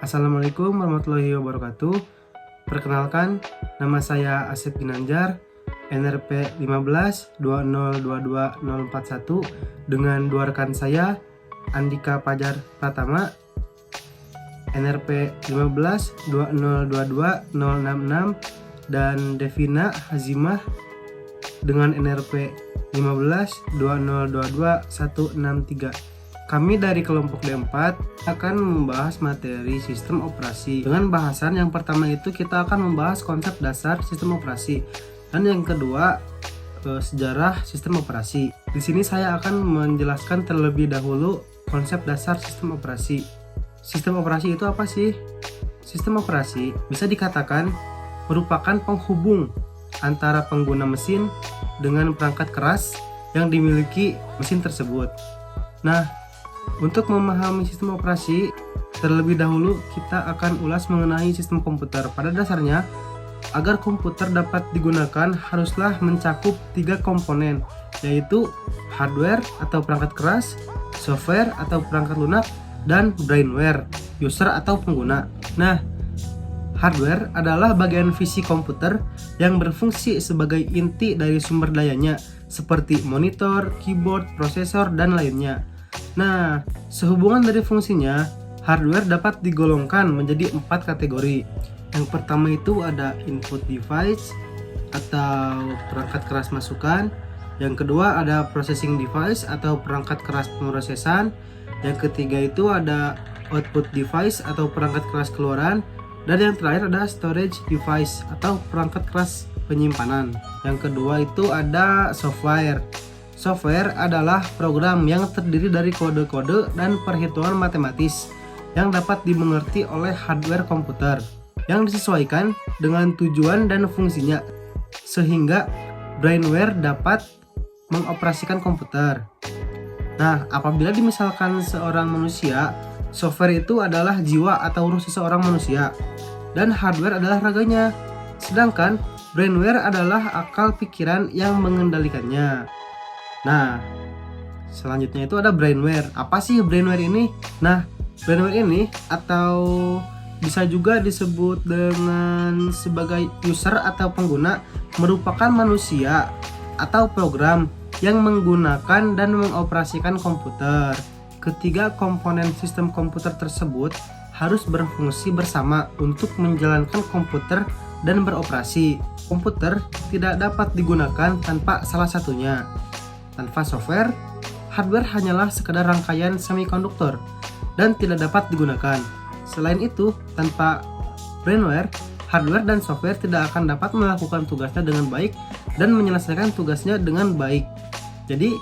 Assalamualaikum warahmatullahi wabarakatuh. Perkenalkan, nama saya Asep Ginanjar, NRP 1520222041 dengan dua rekan saya, Andika Pajar Pratama, NRP 1520222066 dan Devina Hazimah dengan NRP 1520222163. Kami dari kelompok D4 akan membahas materi sistem operasi. Dengan bahasan yang pertama itu kita akan membahas konsep dasar sistem operasi, dan yang kedua sejarah sistem operasi. Di sini saya akan menjelaskan terlebih dahulu konsep dasar sistem operasi. Sistem operasi itu apa sih? Sistem operasi bisa dikatakan merupakan penghubung antara pengguna mesin dengan perangkat keras yang dimiliki mesin tersebut. Nah, untuk memahami sistem operasi, terlebih dahulu kita akan ulas mengenai sistem komputer. Pada dasarnya, agar komputer dapat digunakan haruslah mencakup 3 komponen, yaitu hardware atau perangkat keras, software atau perangkat lunak, dan brainware, user atau pengguna. Nah, hardware adalah bagian fisik komputer yang berfungsi sebagai inti dari sumber dayanya, seperti monitor, keyboard, prosesor, dan lainnya. Nah, sehubungan dari fungsinya, hardware dapat digolongkan menjadi 4 kategori. Yang pertama itu ada input device atau perangkat keras masukan. Yang kedua ada processing device atau perangkat keras pemrosesan. Yang ketiga itu ada output device atau perangkat keras keluaran. Dan yang terakhir ada storage device atau perangkat keras penyimpanan. Yang kedua itu ada software. Software adalah program yang terdiri dari kode-kode dan perhitungan matematis yang dapat dimengerti oleh hardware komputer yang disesuaikan dengan tujuan dan fungsinya, sehingga brainware dapat mengoperasikan komputer. Nah, apabila dimisalkan seorang manusia, software itu adalah jiwa atau ruh seseorang manusia, dan hardware adalah raganya, sedangkan brainware adalah akal pikiran yang mengendalikannya. Nah, selanjutnya itu ada brainware. Apa sih brainware ini? Nah, brainware ini atau bisa juga disebut dengan sebagai user atau pengguna merupakan manusia atau program yang menggunakan dan mengoperasikan komputer. Ketiga komponen sistem komputer tersebut harus berfungsi bersama untuk menjalankan komputer dan beroperasi. Komputer tidak dapat digunakan tanpa salah satunya. Tanpa software, hardware hanyalah sekadar rangkaian semikonduktor dan tidak dapat digunakan. Selain itu, tanpa brainware, hardware dan software tidak akan dapat melakukan tugasnya dengan baik dan menyelesaikan tugasnya dengan baik. Jadi,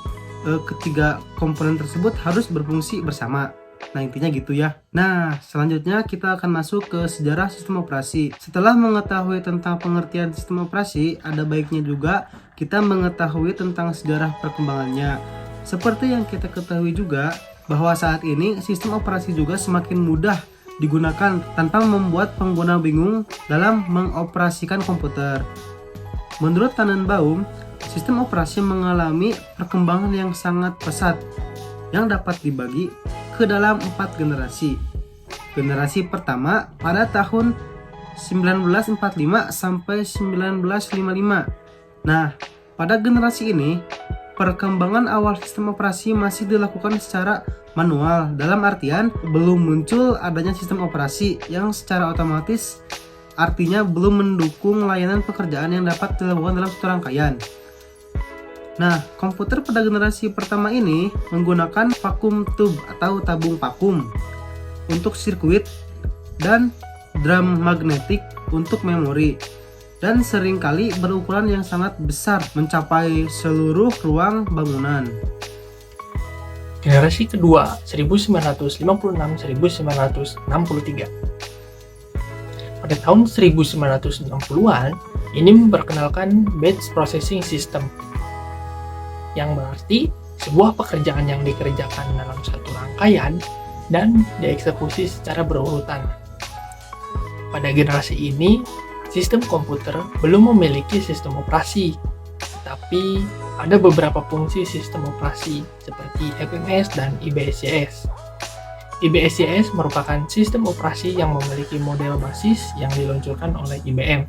ketiga komponen tersebut harus berfungsi bersama. Nah, intinya gitu ya. Nah, selanjutnya kita akan masuk ke sejarah sistem operasi. Setelah mengetahui tentang pengertian sistem operasi, ada baiknya juga kita mengetahui tentang sejarah perkembangannya. Seperti yang kita ketahui juga, bahwa saat ini sistem operasi juga semakin mudah digunakan tanpa membuat pengguna bingung dalam mengoperasikan komputer. Menurut Tannenbaum, sistem operasi mengalami perkembangan yang sangat pesat yang dapat dibagi ke dalam 4 generasi. Generasi pertama pada tahun 1945 sampai 1955. Nah, pada generasi ini, perkembangan awal sistem operasi masih dilakukan secara manual, dalam artian belum muncul adanya sistem operasi yang secara otomatis, artinya belum mendukung layanan pekerjaan yang dapat dilakukan dalam satu rangkaian. Nah, komputer pada generasi pertama ini menggunakan vacuum tube atau tabung vakum untuk sirkuit dan drum magnetik untuk memori, dan seringkali berukuran yang sangat besar mencapai seluruh ruang bangunan. Generasi kedua 1956-1963. Pada tahun 1960-an, ini memperkenalkan batch processing system, yang berarti sebuah pekerjaan yang dikerjakan dalam satu rangkaian dan dieksekusi secara berurutan. Pada generasi ini, sistem komputer belum memiliki sistem operasi, tapi ada beberapa fungsi sistem operasi seperti FMS dan IBSCS. IBSCS merupakan sistem operasi yang memiliki model basis yang diluncurkan oleh IBM.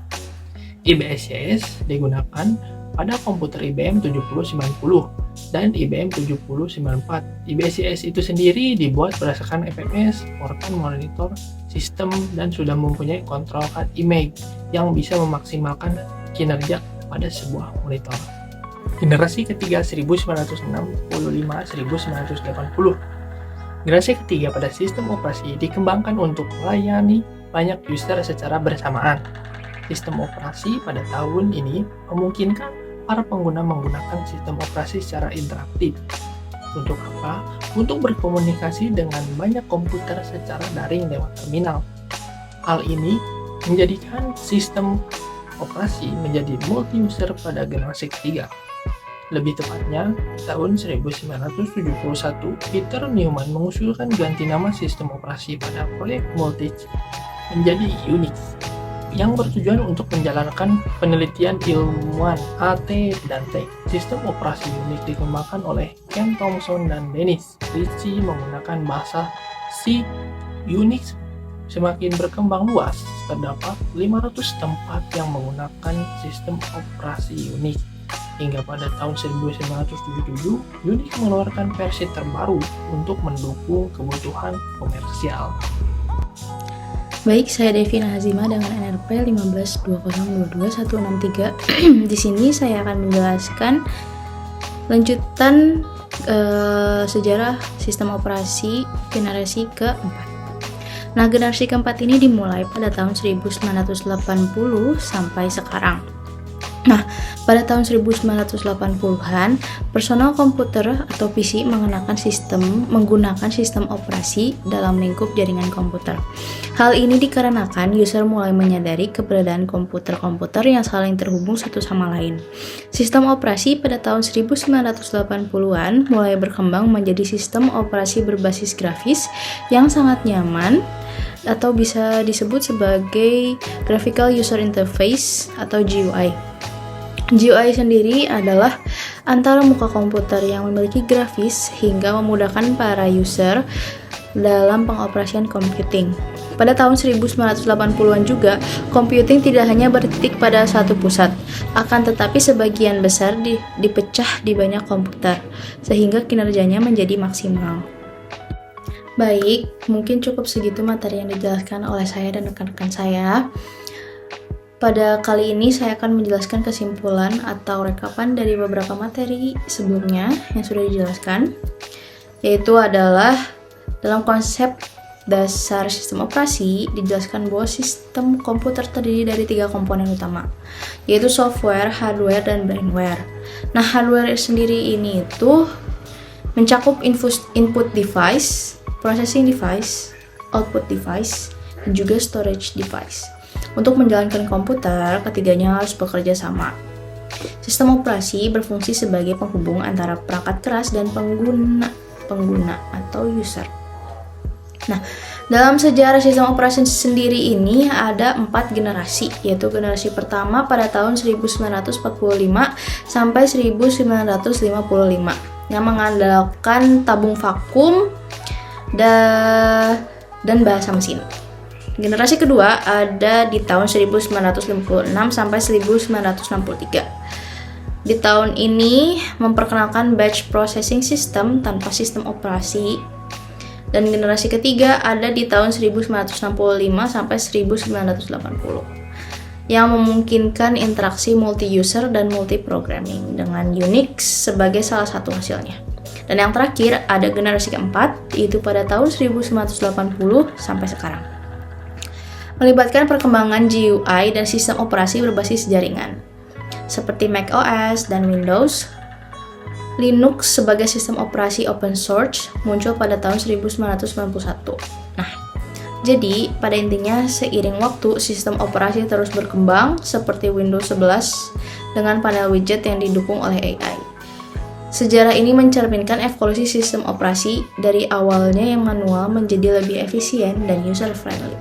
IBSCS digunakan pada komputer IBM 7090 dan IBM 7094. IBSCS itu sendiri dibuat berdasarkan FMS, Fortran Monitor System, dan sudah mempunyai control card image yang bisa memaksimalkan kinerja pada sebuah monitor. Generasi ketiga 1965-1980. Generasi ketiga pada sistem operasi dikembangkan untuk melayani banyak user secara bersamaan. Sistem operasi pada tahun ini memungkinkan para pengguna menggunakan sistem operasi secara interaktif. Untuk apa? Untuk berkomunikasi dengan banyak komputer secara daring lewat terminal. Hal ini menjadikan sistem operasi menjadi multi-user pada generasi ketiga. Lebih tepatnya, tahun 1971, Peter Newman mengusulkan ganti nama sistem operasi pada proyek Multich menjadi Unix, yang bertujuan untuk menjalankan penelitian ilmuwan AT dan T. Sistem operasi Unix dikembangkan oleh Ken Thompson dan Dennis Ritchie menggunakan bahasa C. Unix semakin berkembang luas, terdapat 500 tempat yang menggunakan sistem operasi Unix. Hingga pada tahun 1977, Unix mengeluarkan versi terbaru untuk mendukung kebutuhan komersial. Baik, saya Devina Hazima dengan NRP 152022163. Di sini saya akan menjelaskan lanjutan sejarah sistem operasi generasi keempat. Nah, generasi keempat ini dimulai pada tahun 1980 sampai sekarang. Nah, pada tahun 1980-an, personal komputer atau PC menggunakan sistem operasi dalam lingkup jaringan komputer. Hal ini dikarenakan user mulai menyadari keberadaan komputer-komputer yang saling terhubung satu sama lain. Sistem operasi pada tahun 1980-an mulai berkembang menjadi sistem operasi berbasis grafis yang sangat nyaman atau bisa disebut sebagai Graphical User Interface atau GUI. GUI sendiri adalah antara muka komputer yang memiliki grafis hingga memudahkan para user dalam pengoperasian computing. Pada tahun 1980-an juga, computing tidak hanya bertitik pada satu pusat, akan tetapi sebagian besar dipecah di banyak komputer, sehingga kinerjanya menjadi maksimal. Baik, mungkin cukup segitu materi yang dijelaskan oleh saya dan rekan-rekan saya. Pada kali ini saya akan menjelaskan kesimpulan atau rekapan dari beberapa materi sebelumnya yang sudah dijelaskan, yaitu adalah dalam konsep dasar sistem operasi dijelaskan bahwa sistem komputer terdiri dari 3 komponen utama, yaitu software, hardware, dan brainware. Nah, hardware sendiri ini itu mencakup input device, processing device, output device, dan juga storage device. Untuk menjalankan komputer, ketiganya harus bekerja sama. Sistem operasi berfungsi sebagai penghubung antara perangkat keras dan pengguna atau user. Nah, dalam sejarah sistem operasi sendiri ini ada 4 generasi, yaitu generasi pertama pada tahun 1945 sampai 1955 yang mengandalkan tabung vakum dan bahasa mesin. Generasi kedua ada di tahun 1956 sampai 1963. Di tahun ini memperkenalkan batch processing system tanpa sistem operasi. Dan generasi ketiga ada di tahun 1965 sampai 1980 yang memungkinkan interaksi multi-user dan multi-programming dengan Unix sebagai salah satu hasilnya. Dan yang terakhir ada generasi keempat, yaitu pada tahun 1980 sampai sekarang. Melibatkan perkembangan GUI dan sistem operasi berbasis jaringan, seperti Mac OS dan Windows. Linux sebagai sistem operasi open source muncul pada tahun 1991. Nah, jadi pada intinya seiring waktu sistem operasi terus berkembang seperti Windows 11 dengan panel widget yang didukung oleh AI. Sejarah ini mencerminkan evolusi sistem operasi dari awalnya yang manual menjadi lebih efisien dan user friendly.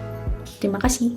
Terima kasih.